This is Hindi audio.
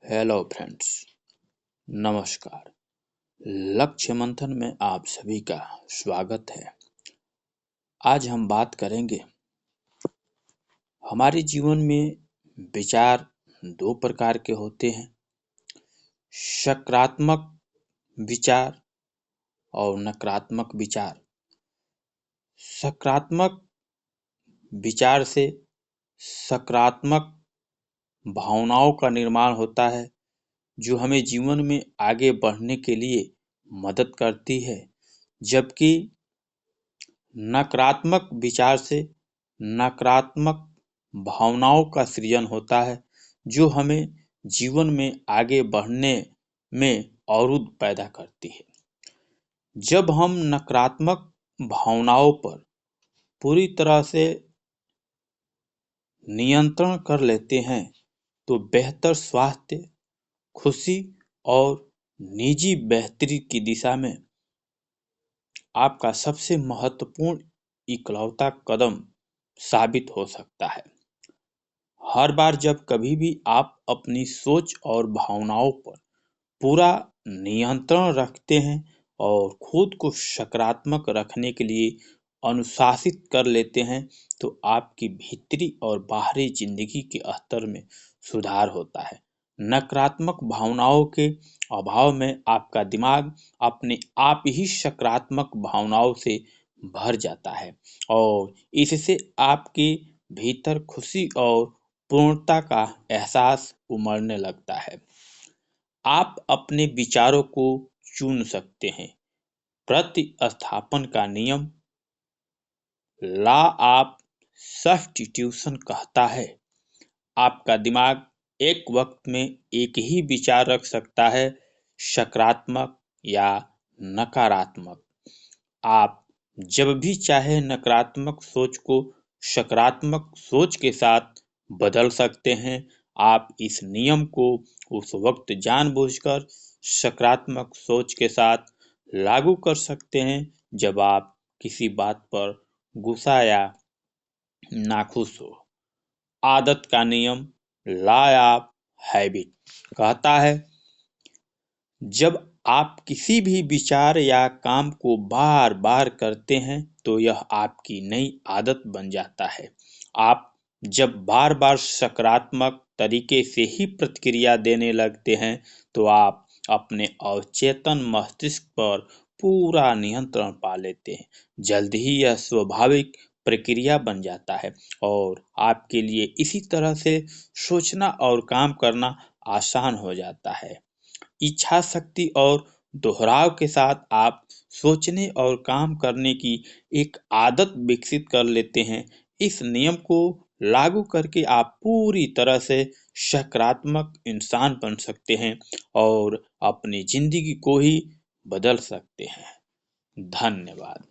हेलो फ्रेंड्स, नमस्कार। लक्ष्य मंथन में आप सभी का स्वागत है। आज हम बात करेंगे हमारे जीवन में विचार दो प्रकार के होते हैं, सकारात्मक विचार और नकारात्मक विचार। सकारात्मक विचार से सकारात्मक भावनाओं का निर्माण होता है जो हमें जीवन में आगे बढ़ने के लिए मदद करती है, जबकि नकारात्मक विचार से नकारात्मक भावनाओं का सृजन होता है जो हमें जीवन में आगे बढ़ने में अवरोध पैदा करती है। जब हम नकारात्मक भावनाओं पर पूरी तरह से नियंत्रण कर लेते हैं तो बेहतर स्वास्थ्य, खुशी और निजी बेहतरी की दिशा में आपका सबसे महत्वपूर्ण इकलौता कदम साबित हो सकता है। हर बार जब कभी भी आप अपनी सोच और भावनाओं पर पूरा नियंत्रण रखते हैं और खुद को सकारात्मक रखने के लिए अनुशासित कर लेते हैं, तो आपकी भीतरी और बाहरी जिंदगी के स्तर में सुधार होता है। नकारात्मक भावनाओं के अभाव में आपका दिमाग अपने आप ही सकारात्मक भावनाओं से भर जाता है और इससे आपके भीतर खुशी और पूर्णता का एहसास उमड़ने लगता है। आप अपने विचारों को चुन सकते हैं। प्रतिस्थापन का नियम, लॉ ऑफ सब्स्टिट्यूशन कहता है, आपका दिमाग एक वक्त में एक ही विचार रख सकता है, सकारात्मक या नकारात्मक। आप जब भी चाहे नकारात्मक सोच को सकारात्मक सोच के साथ बदल सकते हैं। आप इस नियम को उस वक्त जानबूझकर सकारात्मक सोच के साथ लागू कर सकते हैं जब आप किसी बात पर गुस्सा या नाखुश हो। आदत का नियम, लॉ ऑफ हैबिट कहता है, जब आप किसी भी विचार या काम को बार बार करते हैं तो यह आपकी नई आदत बन जाता है। आप जब बार बार सकारात्मक तरीके से ही प्रतिक्रिया देने लगते हैं तो आप अपने अवचेतन मस्तिष्क पर पूरा नियंत्रण पा लेते हैं। जल्द ही यह स्वाभाविक प्रक्रिया बन जाता है और आपके लिए इसी तरह से सोचना और काम करना आसान हो जाता है। इच्छा शक्ति और दोहराव के साथ आप सोचने और काम करने की एक आदत विकसित कर लेते हैं। इस नियम को लागू करके आप पूरी तरह से सकारात्मक इंसान बन सकते हैं और अपनी जिंदगी को ही बदल सकते हैं। धन्यवाद।